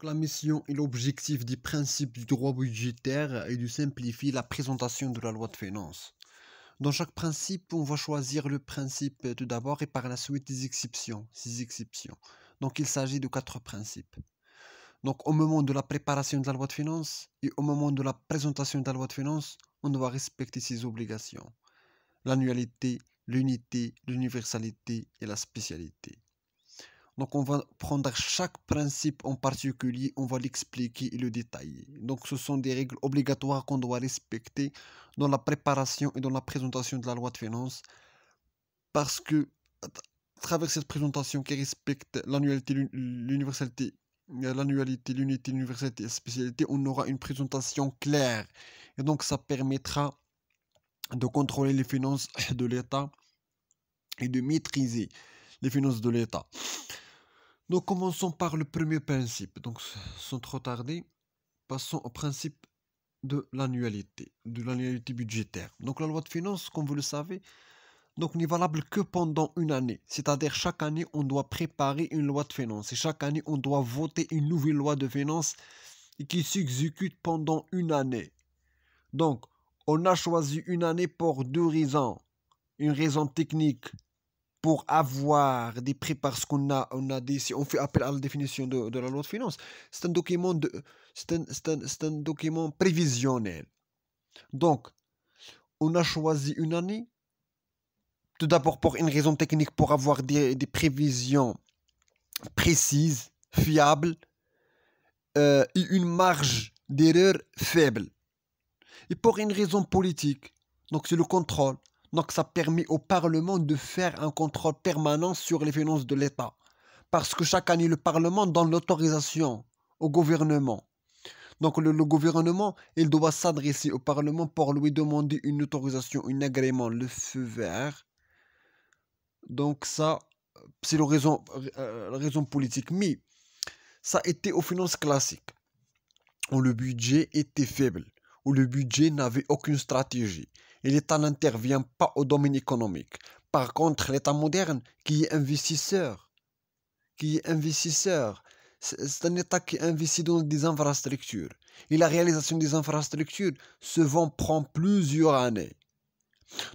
La mission et l'objectif des principes du droit budgétaire est de simplifier la présentation de la loi de finances. Dans chaque principe, on va choisir le principe tout d'abord et par la suite des exceptions, 6 exceptions. Donc il s'agit de 4 principes. Donc au moment de la préparation de la loi de finances et au moment de la présentation de la loi de finances, on doit respecter ces obligations. L'annualité, l'unité, l'universalité et la spécialité. Donc on va prendre chaque principe en particulier, on va l'expliquer et le détailler. Donc ce sont des règles obligatoires qu'on doit respecter dans la préparation et dans la présentation de la loi de finances. Parce que à travers cette présentation qui respecte l'annualité, l'universalité, l'unité, l'universalité et la spécialité, on aura une présentation claire. Et donc ça permettra de contrôler les finances de l'État et de maîtriser les finances de l'État. Donc commençons par le premier principe. Donc sans trop tarder, passons au principe de l'annualité budgétaire. Donc la loi de finances, comme vous le savez, donc n'est valable que pendant une année. C'est-à-dire chaque année, on doit préparer une loi de finances. Et chaque année, on doit voter une nouvelle loi de finances et qui s'exécute pendant une année. Donc, on a choisi une année pour 2 raisons. Une raison technique pour avoir des prix parce qu'on a dit, si on fait appel à la définition de la loi de finances, c'est un document c'est un document prévisionnel. Donc, on a choisi une année, tout d'abord pour une raison technique, pour avoir des prévisions précises, fiables, et une marge d'erreur faible. Et pour une raison politique, donc c'est le contrôle. Donc ça permet au Parlement de faire un contrôle permanent sur les finances de l'État. Parce que chaque année, le Parlement donne l'autorisation au gouvernement. Donc le gouvernement, il doit s'adresser au Parlement pour lui demander une autorisation, un agrément, le feu vert. Donc ça, c'est la raison politique. Mais ça a été aux finances classiques, où le budget était faible, où le budget n'avait aucune stratégie. Et l'État n'intervient pas au domaine économique. Par contre, l'État moderne, qui est investisseur, c'est un État qui investit dans des infrastructures. Et la réalisation des infrastructures prend plusieurs années.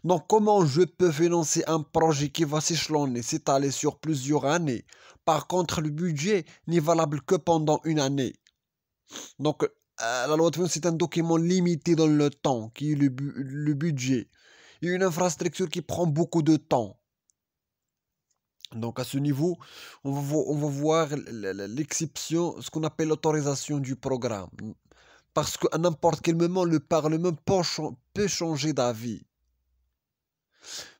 Donc, comment je peux financer un projet qui va s'échelonner, s'étaler sur plusieurs années? Par contre, le budget n'est valable que pendant une année. Donc, la loi de finances, c'est un document limité dans le temps, qui est le budget. Il y a une infrastructure qui prend beaucoup de temps. Donc, à ce niveau, on va voir l'exception, ce qu'on appelle l'autorisation du programme. Parce qu'à n'importe quel moment, le Parlement peut changer d'avis.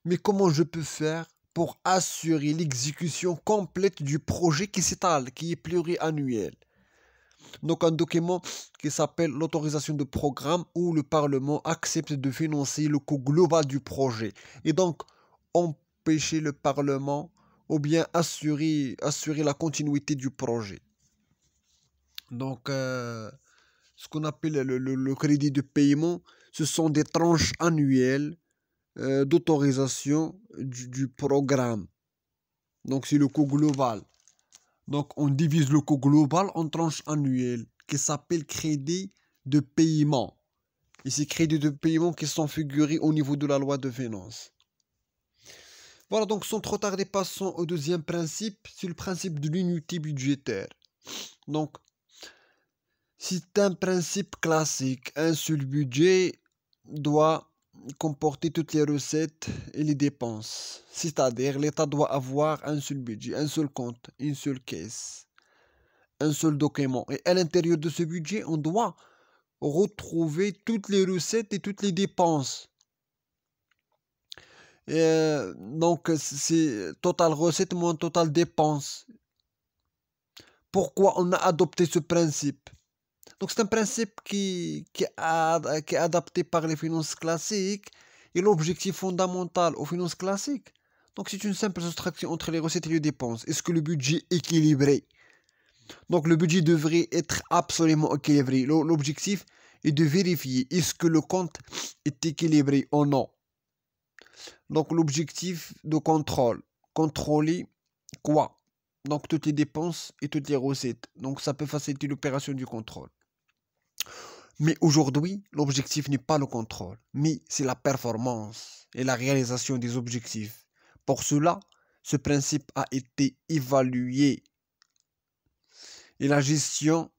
Mais comment je peux faire pour assurer l'exécution complète du projet qui s'étale, qui est pluriannuel? Donc un document qui s'appelle l'autorisation de programme où le Parlement accepte de financer le coût global du projet. Et donc empêcher le Parlement ou bien assurer la continuité du projet. Donc ce qu'on appelle le crédit de paiement, ce sont des tranches annuelles d'autorisation du programme. Donc c'est le coût global. Donc, on divise le coût global en tranches annuelles qui s'appelle crédit de paiement. Et ces crédits de paiement qui sont figurés au niveau de la loi de finances. Voilà, donc sans trop tarder, passons au deuxième principe, c'est le principe de l'unité budgétaire. Donc, c'est un principe classique. Un seul budget doit comporter toutes les recettes et les dépenses. C'est-à-dire, l'État doit avoir un seul budget, un seul compte, une seule caisse, un seul document. Et à l'intérieur de ce budget, on doit retrouver toutes les recettes et toutes les dépenses. Donc, c'est total recette moins total dépense. Pourquoi on a adopté ce principe? Donc, c'est un principe qui est adapté par les finances classiques et l'objectif fondamental aux finances classiques. Donc, c'est une simple soustraction entre les recettes et les dépenses. Est-ce que le budget est équilibré? Donc, le budget devrait être absolument équilibré. L'objectif est de vérifier est-ce que le compte est équilibré ou non. Donc, l'objectif de contrôle. Contrôler quoi? donc toutes les dépenses et toutes les recettes. Donc ça peut faciliter l'opération du contrôle. Mais aujourd'hui, l'objectif n'est pas le contrôle, mais c'est la performance et la réalisation des objectifs. Pour cela, ce principe a été évalué et la gestion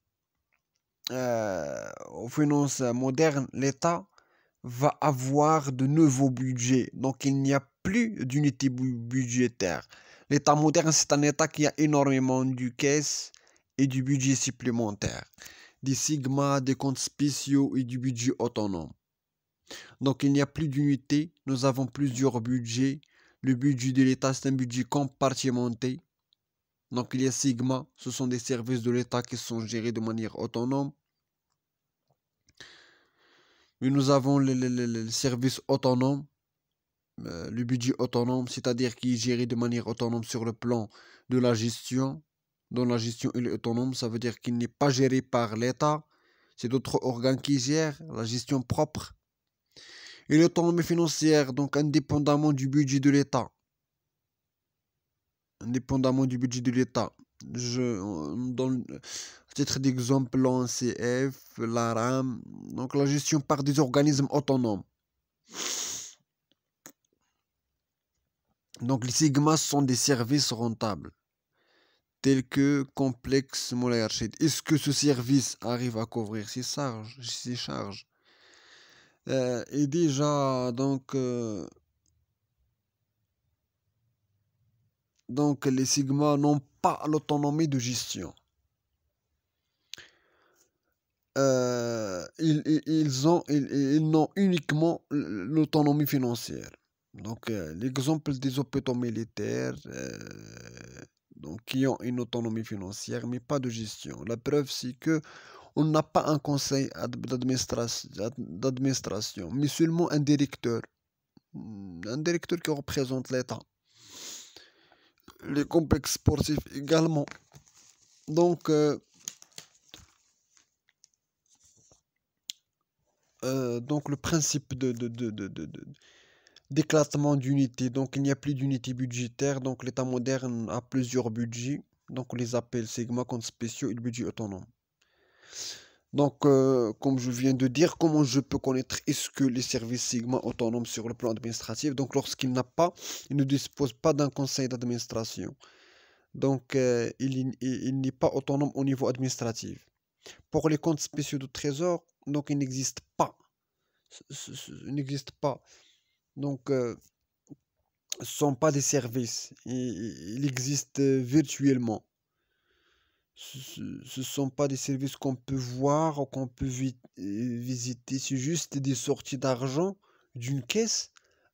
aux finances modernes, l'État va avoir de nouveaux budgets. Donc il n'y a plus d'unité budgétaire. L'État moderne, c'est un État qui a énormément de caisses et du budget supplémentaire, des sigmas, des comptes spéciaux et du budget autonome. Donc il n'y a plus d'unité, nous avons plusieurs budgets. Le budget de l'État, c'est un budget compartimenté. Donc il y a sigma, ce sont des services de l'État qui sont gérés de manière autonome. Mais nous avons le service autonome, le budget autonome, c'est-à-dire qui est géré de manière autonome sur le plan de la gestion. Dans la gestion, il est autonome, ça veut dire qu'il n'est pas géré par l'État. C'est d'autres organes qui gèrent la gestion propre. Et l'autonomie financière, donc indépendamment du budget de l'État. Indépendamment du budget de l'État. Je donne à titre d'exemple l'ONCF, l'ARAM, donc la gestion par des organismes autonomes. Donc les sigmas sont des services rentables, tels que complexe Molayarchid. Est-ce que ce service arrive à couvrir ses charges? Et déjà, donc les sigmas n'ont pas l'autonomie de gestion. Ils n'ont uniquement l'autonomie financière. Donc, l'exemple des hôpitaux militaires, donc, qui ont une autonomie financière, mais pas de gestion. La preuve, c'est que on n'a pas un conseil d'administration, mais seulement un directeur. Un directeur qui représente l'État. Les complexes sportifs également. Donc, le principe d'éclatement d'unité. Donc, il n'y a plus d'unité budgétaire. Donc, l'État moderne a plusieurs budgets. Donc, on les appelle Sigma, comptes spéciaux et le budget autonome. Donc, comme je viens de dire, comment je peux connaître est-ce que les services Sigma autonomes sur le plan administratif? Donc, lorsqu'il ne dispose pas d'un conseil d'administration. Donc, il n'est pas autonome au niveau administratif. Pour les comptes spéciaux de trésor, donc, il n'existe pas. Il n'existe pas. Donc, ce ne sont pas des services. Ils existent virtuellement. Ce ne sont pas des services qu'on peut voir ou qu'on peut visiter. C'est juste des sorties d'argent d'une caisse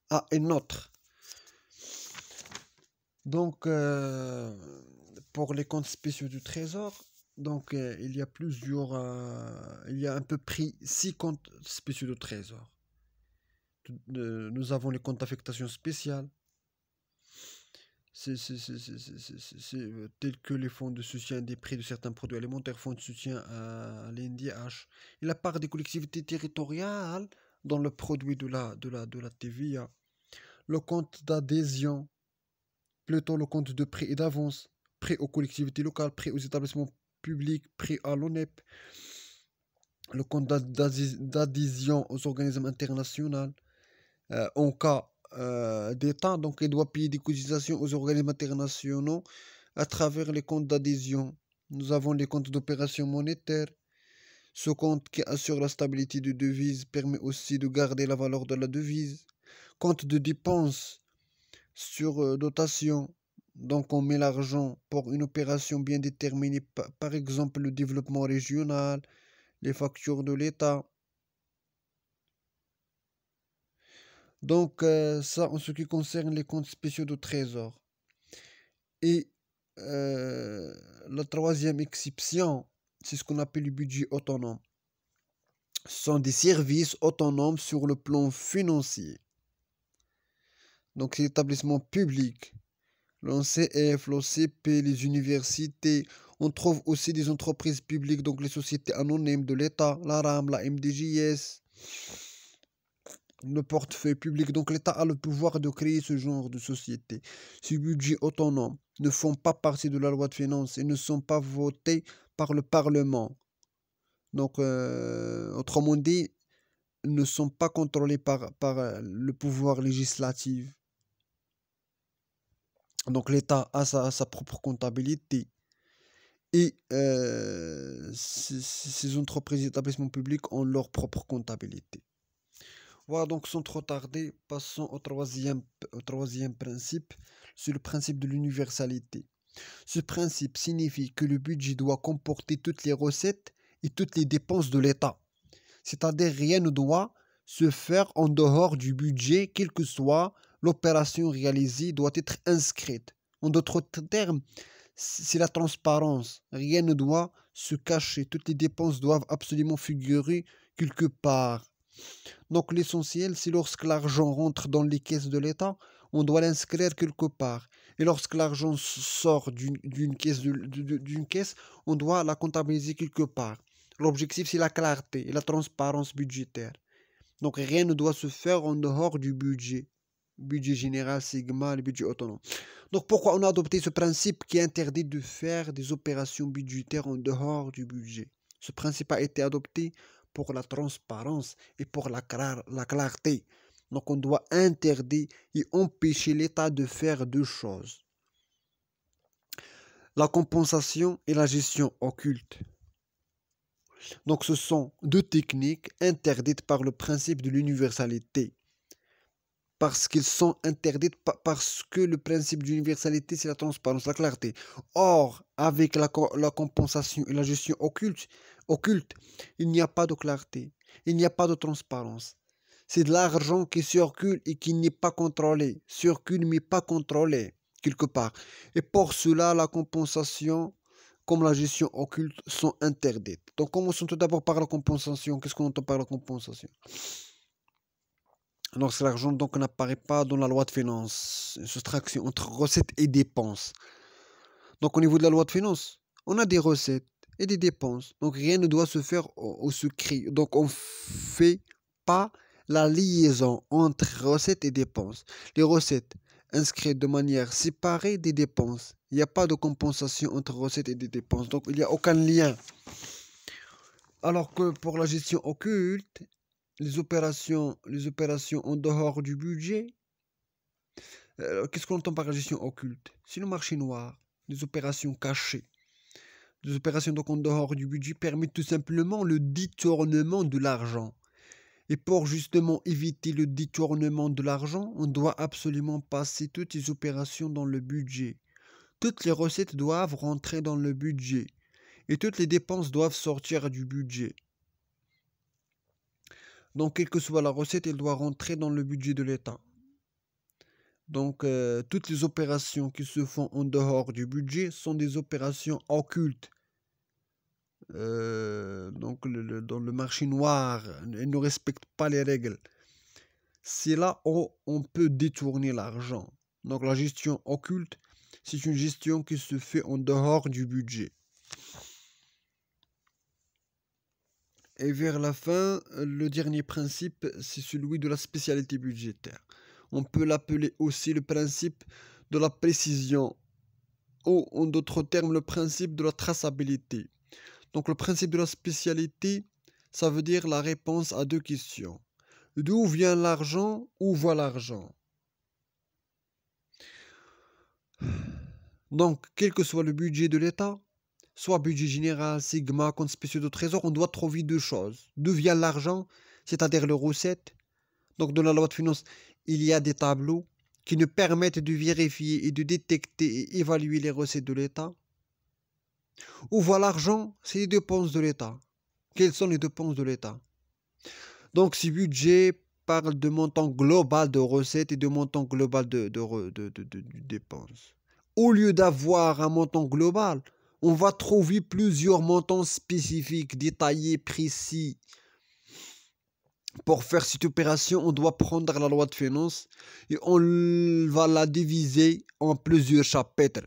à une autre. Donc, pour les comptes spéciaux du Trésor, donc il y a il y a à peu près 6 comptes spéciaux du Trésor. Nous avons les comptes d'affectation spéciale, tels que les fonds de soutien des prix de certains produits alimentaires, fonds de soutien à l'NDH, et la part des collectivités territoriales dans le produit de la TVA, le compte d'adhésion, plutôt le compte de prêt et d'avance, prêt aux collectivités locales, prêt aux établissements publics, prêt à l'ONEP, le compte d'adhésion aux organismes internationaux. En cas d'État, donc il doit payer des cotisations aux organismes internationaux à travers les comptes d'adhésion. Nous avons les comptes d'opération monétaire. Ce compte qui assure la stabilité de devise permet aussi de garder la valeur de la devise. Compte de dépenses sur dotation. Donc on met l'argent pour une opération bien déterminée, par exemple le développement régional, les factures de l'État. Donc ça en ce qui concerne les comptes spéciaux de trésor. Et la troisième exception, c'est ce qu'on appelle le budget autonome. Ce sont des services autonomes sur le plan financier. Donc c'est l'établissement public, l'ONCF, l'OCP, les universités. On trouve aussi des entreprises publiques, donc les sociétés anonymes de l'État, l'ARAM, la MDJS. le portefeuille public. Donc l'État a le pouvoir de créer ce genre de société. Ces budgets autonomes ne font pas partie de la loi de finances et ne sont pas votés par le Parlement. Donc, autrement dit, ne sont pas contrôlés par le pouvoir législatif. Donc l'État a sa propre comptabilité. Et ces entreprises et établissements publics ont leur propre comptabilité. Voilà, donc sans trop tarder, passons au troisième principe, c'est le principe de l'universalité. Ce principe signifie que le budget doit comporter toutes les recettes et toutes les dépenses de l'État. C'est-à-dire rien ne doit se faire en dehors du budget, quelle que soit l'opération réalisée, doit être inscrite. En d'autres termes, c'est la transparence. Rien ne doit se cacher. Toutes les dépenses doivent absolument figurer quelque part. Donc l'essentiel, c'est lorsque l'argent rentre dans les caisses de l'État, on doit l'inscrire quelque part. Et lorsque l'argent sort d'une caisse, on doit la comptabiliser quelque part. L'objectif, c'est la clarté et la transparence budgétaire. Donc rien ne doit se faire en dehors du budget. Budget général, sigma, le budget autonome. Donc pourquoi on a adopté ce principe qui interdit de faire des opérations budgétaires en dehors du budget? Ce principe a été adopté pour la transparence et pour la clarté. Donc on doit interdire et empêcher l'État de faire deux choses. La compensation et la gestion occulte. Donc ce sont deux techniques interdites par le principe de l'universalité. Parce qu'ils sont interdites, parce que le principe d'universalité, c'est la transparence, la clarté. Or, avec la compensation et la gestion occulte, il n'y a pas de clarté, il n'y a pas de transparence. C'est de l'argent qui circule et qui n'est pas contrôlé, circule mais pas contrôlé, quelque part. Et pour cela, la compensation comme la gestion occulte sont interdites. Donc commençons tout d'abord par la compensation. Qu'est-ce qu'on entend par la compensation? Lorsque l'argent donc n'apparaît pas dans la loi de finances, une soustraction entre recettes et dépenses. Donc au niveau de la loi de finances, on a des recettes et des dépenses. Donc rien ne doit se faire au secret. Donc on ne fait pas la liaison entre recettes et dépenses. Les recettes inscrites de manière séparée des dépenses. Il n'y a pas de compensation entre recettes et des dépenses. Donc il n'y a aucun lien. Alors que pour la gestion occulte, les opérations en dehors du budget, qu'est-ce qu'on entend par la gestion occulte? C'est le marché noir, les opérations cachées. Les opérations donc en dehors du budget permettent tout simplement le détournement de l'argent. Et pour justement éviter le détournement de l'argent, on doit absolument passer toutes les opérations dans le budget. Toutes les recettes doivent rentrer dans le budget. Et toutes les dépenses doivent sortir du budget. Donc, quelle que soit la recette, elle doit rentrer dans le budget de l'État. Donc, toutes les opérations qui se font en dehors du budget sont des opérations occultes. Donc, dans le marché noir, elles ne respectent pas les règles. C'est là où on peut détourner l'argent. Donc, la gestion occulte, c'est une gestion qui se fait en dehors du budget. Et vers la fin, le dernier principe, c'est celui de la spécialité budgétaire. On peut l'appeler aussi le principe de la précision, ou en d'autres termes, le principe de la traçabilité. Donc le principe de la spécialité, ça veut dire la réponse à deux questions. D'où vient l'argent? Où va l'argent? Donc, quel que soit le budget de l'État, soit budget général, sigma, compte spéciaux de trésor, on doit trouver deux choses. D'où vient l'argent, c'est-à-dire les recettes. Donc dans la loi de finances, il y a des tableaux qui nous permettent de vérifier et de détecter et évaluer les recettes de l'État. Où va l'argent? C'est les dépenses de l'État. Quelles sont les dépenses de l'État? Donc ce budget parle de montant global de recettes et de montant global de dépenses. Au lieu d'avoir un montant global, on va trouver plusieurs montants spécifiques, détaillés, précis. Pour faire cette opération, on doit prendre la loi de finances et on va la diviser en plusieurs chapitres.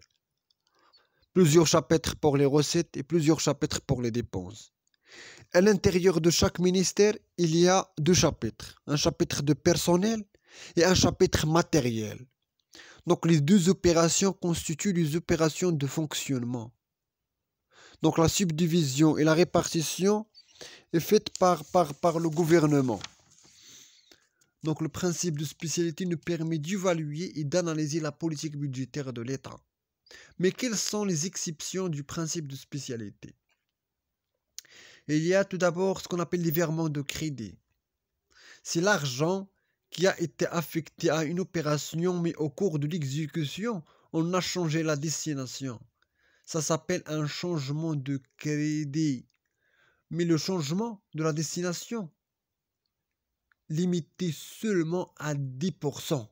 Plusieurs chapitres pour les recettes et plusieurs chapitres pour les dépenses. À l'intérieur de chaque ministère, il y a deux chapitres. Un chapitre de personnel et un chapitre matériel. Donc les deux opérations constituent les opérations de fonctionnement. Donc la subdivision et la répartition est faite par le gouvernement. Donc le principe de spécialité nous permet d'évaluer et d'analyser la politique budgétaire de l'État. Mais quelles sont les exceptions du principe de spécialité? Il y a tout d'abord ce qu'on appelle les virements de crédit. C'est l'argent qui a été affecté à une opération, mais au cours de l'exécution, on a changé la destination. Ça s'appelle un changement de crédit. Mais le changement de la destination, limité seulement à 10%.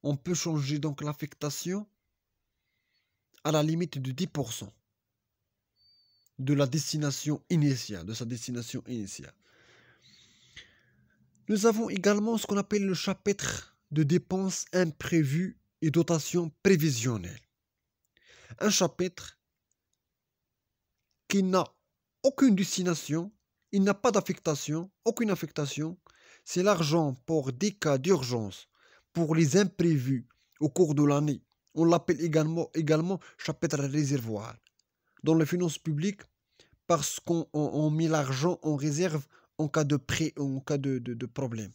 On peut changer donc l'affectation à la limite de 10% de la destination initiale, de sa destination initiale. Nous avons également ce qu'on appelle le chapitre de dépenses imprévues et dotations prévisionnelles. Un chapitre qui n'a aucune destination, il n'a pas d'affectation, aucune affectation. C'est l'argent pour des cas d'urgence, pour les imprévus au cours de l'année. On l'appelle également chapitre réservoir. Dans les finances publiques, parce qu'on met l'argent en réserve en cas de prêt, en cas de problème.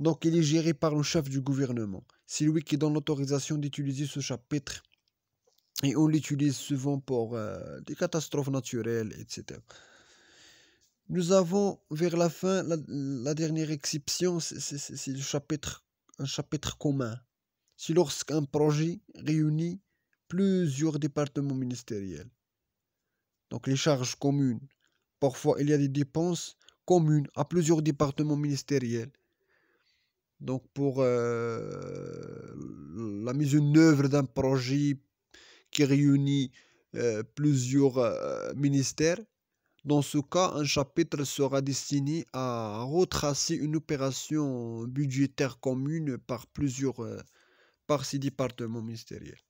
Donc, il est géré par le chef du gouvernement. C'est lui qui donne l'autorisation d'utiliser ce chapitre. Et on l'utilise souvent pour des catastrophes naturelles, etc. Nous avons, vers la fin, la dernière exception, c'est le chapitre, un chapitre commun. C'est lorsqu'un projet réunit plusieurs départements ministériels. Donc, les charges communes. Parfois, il y a des dépenses communes à plusieurs départements ministériels. Donc, pour la mise en œuvre d'un projet qui réunit plusieurs ministères, dans ce cas, un chapitre sera destiné à retracer une opération budgétaire commune par ces départements ministériels.